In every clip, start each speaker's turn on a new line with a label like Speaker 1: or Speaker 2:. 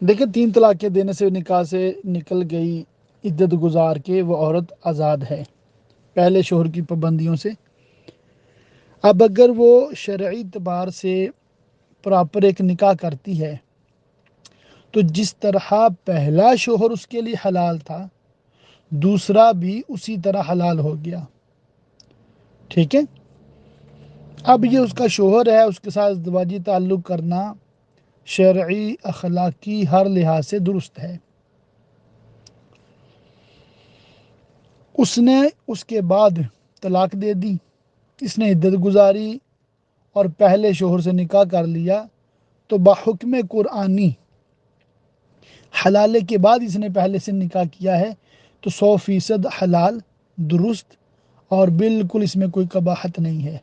Speaker 1: دیکھیں 3 طلاقیں دینے سے نکاح سے نکل گئی عدت گزار کے وہ عورت آزاد ہے پہلے شوہر کی پابندیوں سے۔ اب اگر وہ شرعی اعتبار سے پراپر ایک نکاح کرتی ہے تو جس طرح پہلا شوہر اس کے لیے حلال تھا دوسرا بھی اسی طرح حلال ہو گیا، ٹھیک ہے۔ اب یہ اس کا شوہر ہے، اس کے ساتھ ازدواجی تعلق کرنا شرعی اخلاقی ہر لحاظ سے درست ہے۔ اس نے اس کے بعد طلاق دے دی، اس نے عدت گزاری اور پہلے شوہر سے نکاح کر لیا تو بحکم قرآنی حلالے کے بعد اس نے پہلے سے نکاح کیا ہے تو 100% حلال درست اور بالکل اس میں کوئی قباحت نہیں ہے۔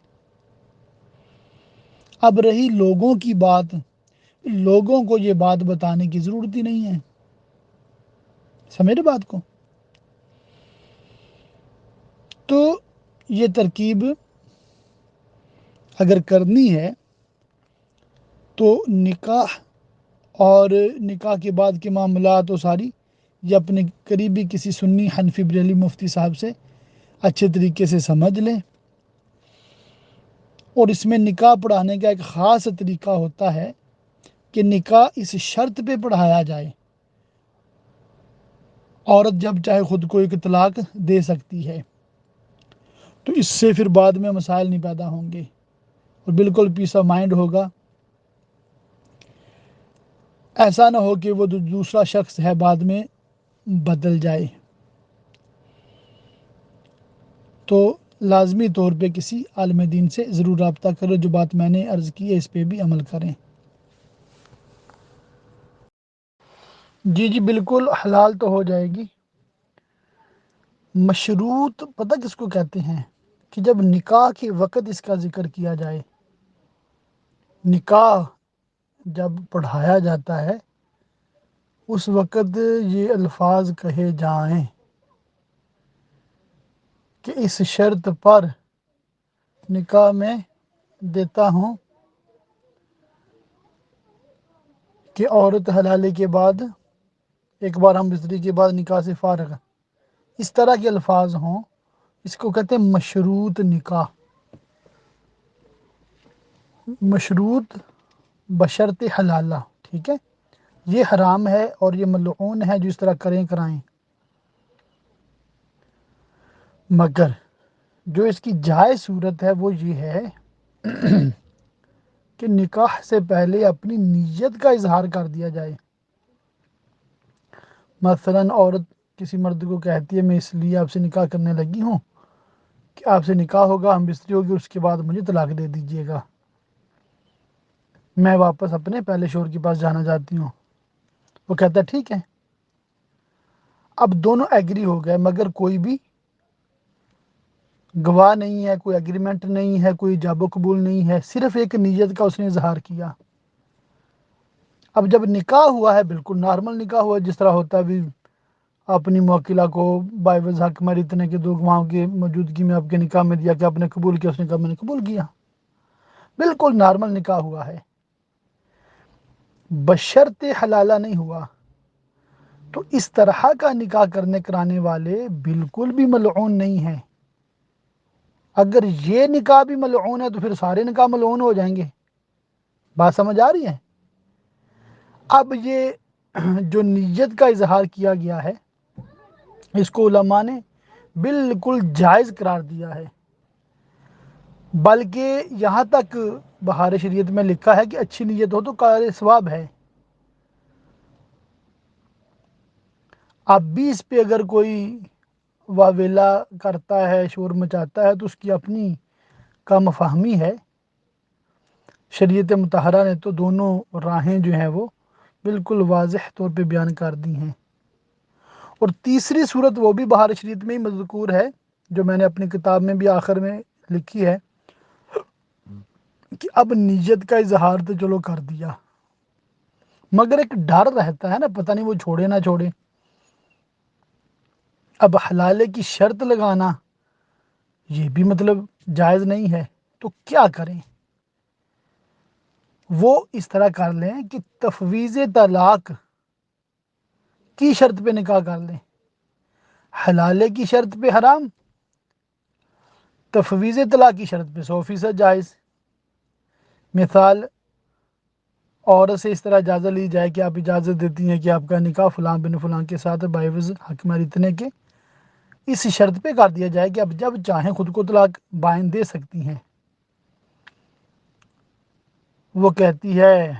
Speaker 1: اب رہی لوگوں کی بات، لوگوں کو یہ بات بتانے کی ضرورت ہی نہیں ہے، سمجھ رہے بات کو؟ تو یہ ترکیب اگر کرنی ہے تو نکاح اور نکاح کے بعد کے معاملات و ساری یہ اپنے قریبی کسی سنی حنفی بریلوی مفتی صاحب سے اچھے طریقے سے سمجھ لیں، اور اس میں نکاح پڑھانے کا ایک خاص طریقہ ہوتا ہے کہ نکاح اس شرط پہ پڑھایا جائے عورت جب چاہے خود کو ایک طلاق دے سکتی ہے، تو اس سے پھر بعد میں مسائل نہیں پیدا ہوں گے اور بالکل پیس آف مائنڈ ہوگا۔ ایسا نہ ہو کہ وہ دوسرا شخص ہے بعد میں بدل جائے، تو لازمی طور پہ کسی عالم دین سے ضرور رابطہ کرو، جو بات میں نے عرض کی ہے اس پہ بھی عمل کریں۔ جی بالکل حلال تو ہو جائے گی۔ مشروط پتہ کس کو کہتے ہیں؟ کہ جب نکاح کے وقت اس کا ذکر کیا جائے، نکاح جب پڑھایا جاتا ہے اس وقت یہ الفاظ کہے جائیں کہ اس شرط پر نکاح میں دیتا ہوں کہ عورت حلالے کے بعد ایک بار ہم بستری کے بعد نکاح سے فارغ ہے، اس طرح کے الفاظ ہوں، اس کو کہتے ہیں مشروط نکاح۔ مشروط بشرط حلالہ، ٹھیک ہے، یہ حرام ہے اور یہ ملعون ہے جو اس طرح کریں کرائیں۔ مگر جو اس کی جائز صورت ہے وہ یہ ہے کہ نکاح سے پہلے اپنی نیت کا اظہار کر دیا جائے۔ مثلا عورت کسی مرد کو کہتی ہے میں اس لیے آپ سے نکاح کرنے لگی ہوں کہ آپ سے نکاح ہوگا، ہم بستری ہوگی، اس کے بعد مجھے طلاق دے دیجیے گا، میں واپس اپنے پہلے شوہر کے پاس جانا چاہتی ہوں۔ وہ کہتا ہے ٹھیک ہے، اب دونوں ایگری ہو گئے مگر کوئی بھی گواہ نہیں ہے، کوئی ایگریمنٹ نہیں ہے، کوئی جاب و قبول نہیں ہے، صرف ایک نیت کا اس نے اظہار کیا۔ اب جب نکاح ہوا ہے بالکل نارمل نکاح ہوا ہے جس طرح ہوتا ہے بھی، اپنی موکلہ کو باعوض حق مہر اتنے کے 2 گواہوں کی موجودگی میں آپ کے نکاح میں دیا کہ آپ نے قبول کیا، اس نے کہا میں نے قبول کیا، بالکل نارمل نکاح ہوا ہے، بشرط حلالہ نہیں ہوا۔ تو اس طرح کا نکاح کرنے کرانے والے بالکل بھی ملعون نہیں ہیں۔ اگر یہ نکاح بھی ملعون ہے تو پھر سارے نکاح ملعون ہو جائیں گے۔ بات سمجھ آ رہی ہے؟ اب یہ جو نیت کا اظہار کیا گیا ہے اس کو علماء نے بالکل جائز قرار دیا ہے، بلکہ یہاں تک بہار شریعت میں لکھا ہے کہ اچھی نیت ہو تو قائل ثواب ہے۔ اب بھی اس پہ اگر کوئی واویلا کرتا ہے، شور مچاتا ہے، تو اس کی اپنی کم فہمی ہے۔ شریعت مطہرہ نے تو دونوں راہیں جو ہیں وہ بالکل واضح طور پہ بیان کر دی ہیں۔ اور تیسری صورت وہ بھی بہار شریعت میں ہی مذکور ہے جو میں نے اپنی کتاب میں بھی آخر میں لکھی ہے کہ اب نیت کا اظہار تو چلو کر دیا مگر ایک ڈر رہتا ہے نا، پتہ نہیں وہ چھوڑے نہ چھوڑے۔ اب حلالے کی شرط لگانا یہ بھی مطلب جائز نہیں ہے، تو کیا کریں؟ وہ اس طرح کر لیں کہ تفویض طلاق کی شرط پہ نکاح کر لیں، حلالے کی شرط پہ حرام، تفویض طلاق کی شرط پہ 100% جائز۔ مثال، عورت سے اس طرح اجازت لی جائے کہ آپ اجازت دیتی ہیں کہ آپ کا نکاح فلاں بن فلاں کے ساتھ بعوض حق مہر اتنے کے، اس شرط پہ کر دیا جائے کہ آپ جب چاہیں خود کو طلاق بائن دے سکتی ہیں۔ وہ کہتی ہے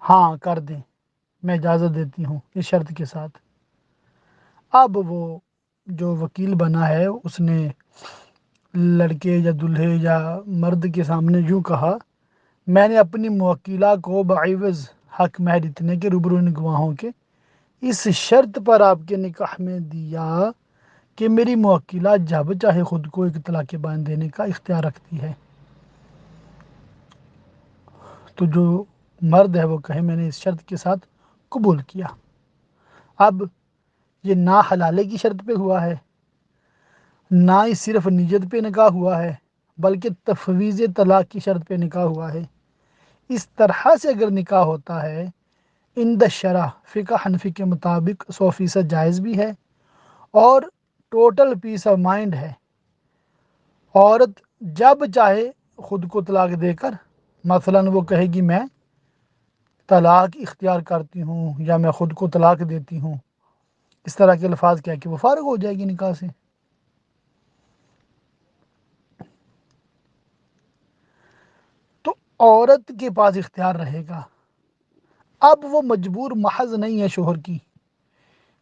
Speaker 1: ہاں کر دیں، میں اجازت دیتی ہوں اس شرط کے ساتھ۔ اب وہ جو وکیل بنا ہے اس نے لڑکے یا دلہے یا مرد کے سامنے یوں کہا، میں نے اپنی موکلہ کو بعوض حق مہر اتنے کے روبرو ان گواہوں کے اس شرط پر آپ کے نکاح میں دیا کہ میری موکلہ جب چاہے خود کو ایک طلاق بائن دینے کا اختیار رکھتی ہے۔ تو جو مرد ہے وہ کہے میں نے اس شرط کے ساتھ قبول کیا۔ اب یہ نہ حلالے کی شرط پہ ہوا ہے، نہ ہی صرف نیت پہ نکاح ہوا ہے، بلکہ تفویض طلاق کی شرط پہ نکاح ہوا ہے۔ اس طرح سے اگر نکاح ہوتا ہے عند الشرع فقہ حنفی کے مطابق 100% جائز بھی ہے اور ٹوٹل پیس آف مائنڈ ہے۔ عورت جب چاہے خود کو طلاق دے کر، مثلا وہ کہے گی میں طلاق اختیار کرتی ہوں یا میں خود کو طلاق دیتی ہوں، اس طرح کے الفاظ کیا کہ وہ فارغ ہو جائے گی نکاح سے۔ تو عورت کے پاس اختیار رہے گا، اب وہ مجبور محض نہیں ہے شوہر کی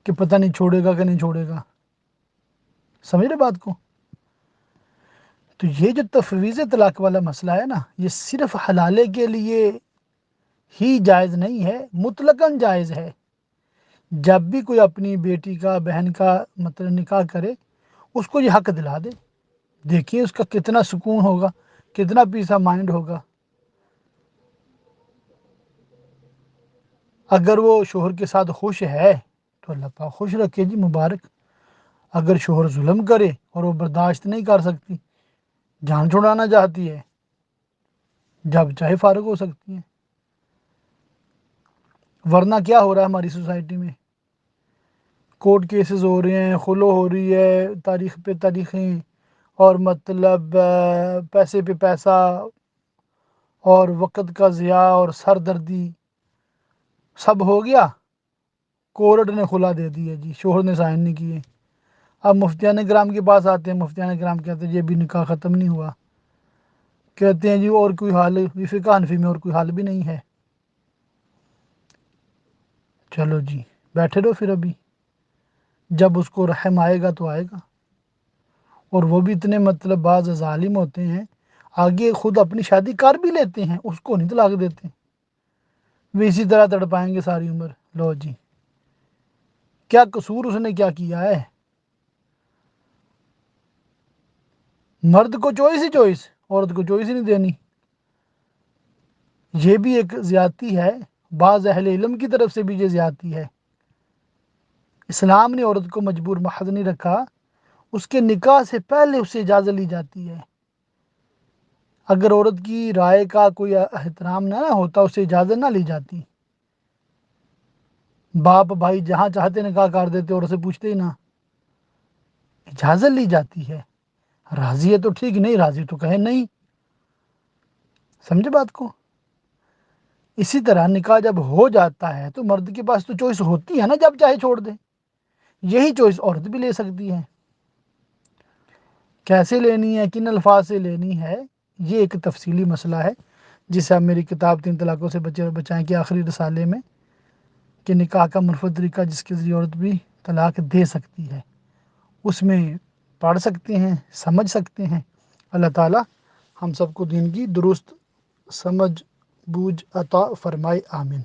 Speaker 1: کہ پتہ نہیں چھوڑے گا کہ نہیں چھوڑے گا، سمجھ رہے بات کو؟ تو یہ جو تفویض طلاق والا مسئلہ ہے نا، یہ صرف حلالے کے لیے ہی جائز نہیں ہے، مطلقاً جائز ہے۔ جب بھی کوئی اپنی بیٹی کا بہن کا مطلب نکاح کرے اس کو یہ حق دلا دے، دیکھیے اس کا کتنا سکون ہوگا، کتنا پیس آف مائنڈ ہوگا۔ اگر وہ شوہر کے ساتھ خوش ہے تو اللہ پاک خوش رکھے جی، مبارک۔ اگر شوہر ظلم کرے اور وہ برداشت نہیں کر سکتی، جان چھڑانا چاہتی ہے، جب چاہے فارغ ہو سکتی ہیں۔ ورنہ کیا ہو رہا ہے ہماری سوسائٹی میں؟ کورٹ کیسز ہو رہے ہیں، خلو ہو رہی ہے، تاریخ پہ تاریخیں، اور مطلب پیسے پہ پیسہ اور وقت کا ضیاع اور سر دردی سب ہو گیا، کورٹ نے خلا دے دی ہے جی، شوہر نے سائن نہیں کیے۔ اب مفتیان کرام کے پاس آتے ہیں، مفتیان کرام کہتے ہیں یہ بھی نکاح ختم نہیں ہوا، کہتے ہیں جی اور کوئی حال فقہ حنفی میں اور کوئی حال بھی نہیں ہے۔ چلو جی بیٹھے رہو، پھر ابھی جب اس کو رحم آئے گا تو آئے گا۔ اور وہ بھی اتنے مطلب بعض ظالم ہوتے ہیں، آگے خود اپنی شادی کر بھی لیتے ہیں، اس کو نہیں طلاق دیتے، وہ اسی طرح تڑپائیں گے ساری عمر۔ لو جی، کیا قصور اس نے کیا کیا ہے؟ مرد کو چوائس ہی چوائس، عورت کو چوائس ہی نہیں دینی، یہ بھی ایک زیادتی ہے، بعض اہل علم کی طرف سے بھی یہ زیادتی ہے۔ اسلام نے عورت کو مجبور محض نہیں رکھا، اس کے نکاح سے پہلے اس سے اجازت لی جاتی ہے۔ اگر عورت کی رائے کا کوئی احترام نہ ہوتا، اس سے اجازت نہ لی جاتی، باپ بھائی جہاں چاہتے نکاح کر دیتے اور اسے پوچھتے ہی نہ، اجازت لی جاتی ہے۔ راضی ہے تو ٹھیک، نہیں راضی تو کہے نہیں، سمجھے بات کو؟ اسی طرح نکاح جب ہو جاتا ہے تو مرد کے پاس تو چوائس ہوتی ہے نا، جب چاہے چھوڑ دے، یہی چوائس عورت بھی لے سکتی ہے۔ کیسے لینی ہے، کن الفاظ سے لینی ہے، یہ ایک تفصیلی مسئلہ ہے جسے آپ میری کتاب 3 طلاقوں سے بچائیں کے آخری رسالے میں، کہ نکاح کا منفرد طریقہ جس کے ذریعے عورت بھی طلاق دے سکتی ہے، اس میں پڑھ سکتے ہیں، سمجھ سکتے ہیں۔ اللہ تعالیٰ ہم سب کو دین کی درست سمجھ بوجھ عطا فرمائے، آمین۔